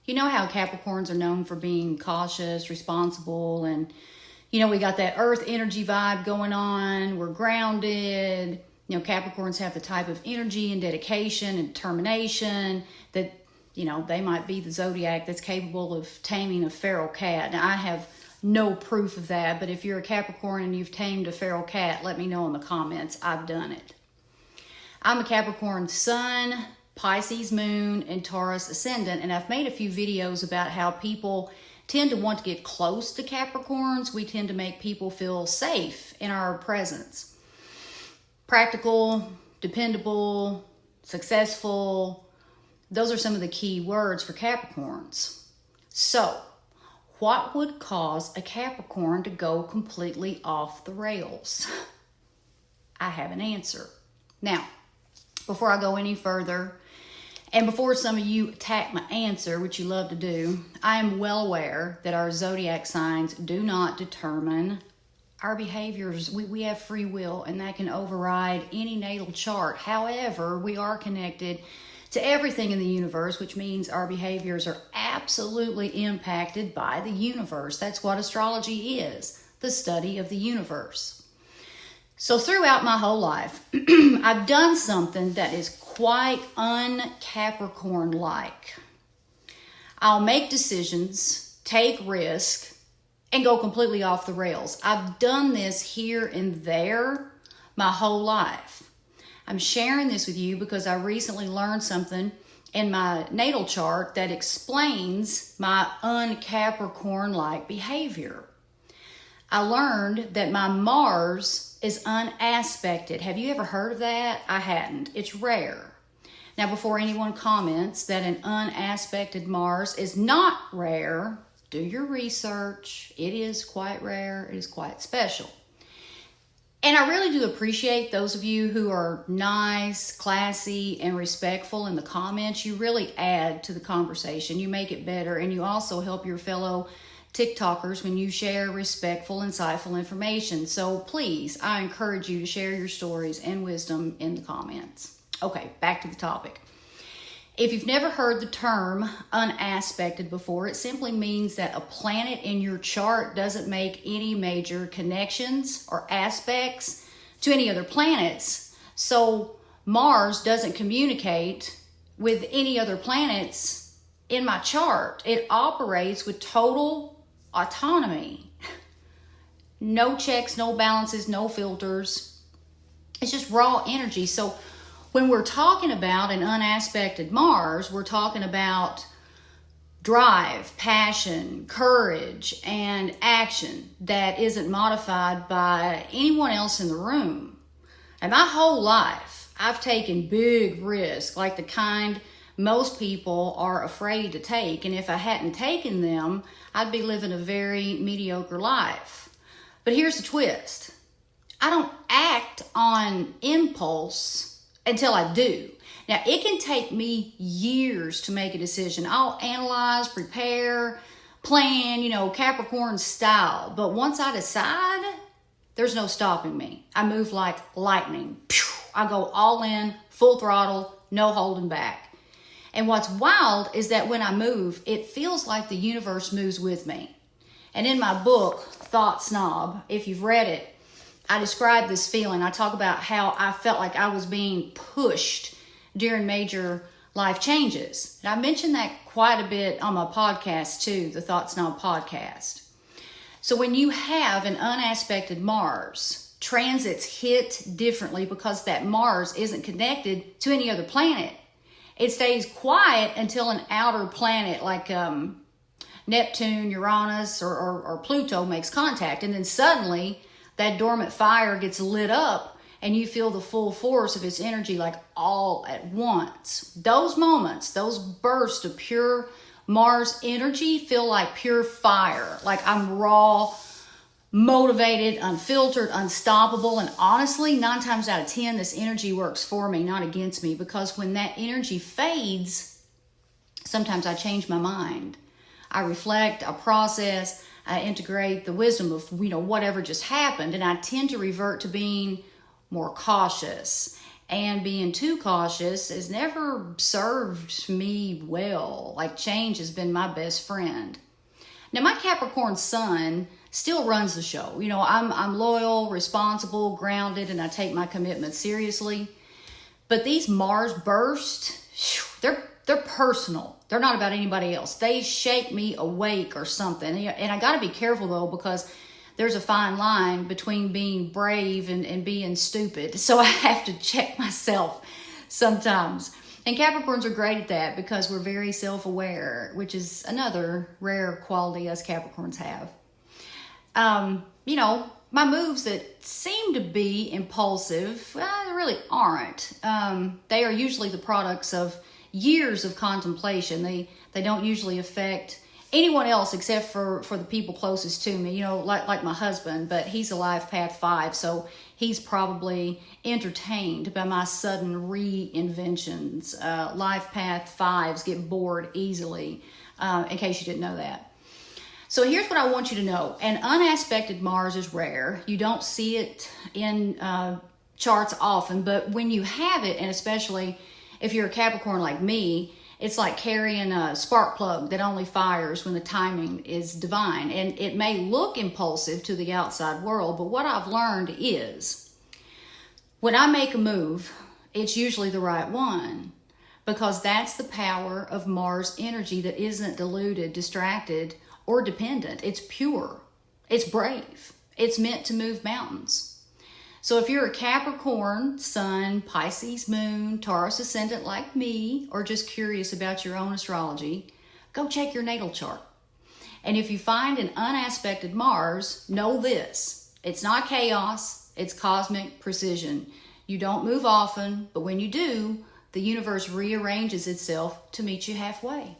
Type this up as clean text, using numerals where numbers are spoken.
You know how Capricorns are known for being cautious, responsible, and we got that earth energy vibe going on. We're grounded. Capricorns have the type of energy and dedication and determination that, they might be the zodiac that's capable of taming a feral cat. Now, I have no proof of that, but if you're a Capricorn and you've tamed a feral cat, let me know in the comments. I've done it. I'm a Capricorn Sun, Pisces Moon, and Taurus Ascendant, and I've made a few videos about how people tend to want to get close to Capricorns. We tend to make people feel safe in our presence. Practical, dependable, successful. Those are some of the key words for Capricorns. So, what would cause a Capricorn to go completely off the rails? I have an answer. Now, before I go any further, and before some of you attack my answer, which you love to do, I am well aware that our zodiac signs do not determine our behaviors. We have free will, and that can override any natal chart. However, we are connected to everything in the universe, which means our behaviors are absolutely impacted by the universe. That's what astrology is, the study of the universe. So throughout my whole life, I've done something that is quite un-Capricorn-like. I'll make decisions, take risk, and go completely off the rails. I've done this here and there my whole life. I'm sharing this with you because I recently learned something in my natal chart that explains my un-Capricorn-like behavior. I learned that my Mars is unaspected. Have you ever heard of that? I hadn't. It's rare. Now, before anyone comments that an unaspected Mars is not rare, do your research. It is quite rare. It is quite special. And I really do appreciate those of you who are nice, classy, and respectful in the comments. You really add to the conversation. You make it better, and you also help your fellow TikTokers when you share respectful, insightful information. So please, I encourage you to share your stories and wisdom in the comments. Okay, back to the topic. If you've never heard the term unaspected before, it simply means that a planet in your chart doesn't make any major connections or aspects to any other planets. So Mars doesn't communicate with any other planets in my chart. It operates with total autonomy. No checks, no balances, no filters. It's just raw energy. So when we're talking about an unaspected Mars, we're talking about drive, passion, courage, and action that isn't modified by anyone else in the room. And my whole life, I've taken big risks, like the kind most people are afraid to take. And if I hadn't taken them, I'd be living a very mediocre life. But here's the twist. I don't act on impulse until I do. Now, it can take me years to make a decision. I'll analyze, prepare, plan, Capricorn style. But once I decide, there's no stopping me. I move like lightning. I go all in, full throttle, no holding back. And what's wild is that when I move, it feels like the universe moves with me. And in my book, Thought Snob, if you've read it, I describe this feeling. I talk about how I felt like I was being pushed during major life changes. And I mentioned that quite a bit on my podcast too, the Thought Snob podcast. So when you have an unaspected Mars, transits hit differently because that Mars isn't connected to any other planet. It stays quiet until an outer planet like Neptune, Uranus, or Pluto makes contact. And then suddenly that dormant fire gets lit up and you feel the full force of its energy like all at once. Those moments, those bursts of pure Mars energy feel like pure fire. Like I'm raw, motivated, unfiltered, unstoppable. And honestly, 9 times out of 10, this energy works for me, not against me. Because when that energy fades, sometimes I change my mind. I reflect, I process, I integrate the wisdom of, whatever just happened. And I tend to revert to being more cautious And being too cautious has never served me well. Like, change has been my best friend. Now, my Capricorn Sun still runs the show. You know, I'm loyal, responsible, grounded, and I take my commitment seriously. But these Mars bursts, they're personal. They're not about anybody else. They shake me awake or something. And I got to be careful, though, because there's a fine line between being brave and being stupid. So I have to check myself sometimes. And Capricorns are great at that because we're very self-aware, which is another rare quality us Capricorns have. You know, my moves that seem to be impulsive, well, they really aren't. They are usually the products of years of contemplation. They don't usually affect anyone else except for the people closest to me, you know, like my husband, but he's a life path 5, so he's probably entertained by my sudden reinventions. Life path 5s get bored easily, in case you didn't know that. So here's what I want you to know. An unaspected Mars is rare. You don't see it in charts often, but when you have it, and especially if you're a Capricorn like me, it's like carrying a spark plug that only fires when the timing is divine. And it may look impulsive to the outside world, but what I've learned is when I make a move, it's usually the right one, because that's the power of Mars energy that isn't diluted, distracted, or dependent. It's pure. It's brave. It's meant to move mountains. So if you're a Capricorn Sun, Pisces Moon, Taurus Ascendant like me, or just curious about your own astrology, go check your natal chart. And if you find an unaspected Mars, know this: it's not chaos, it's cosmic precision. You don't move often, but when you do, the universe rearranges itself to meet you halfway.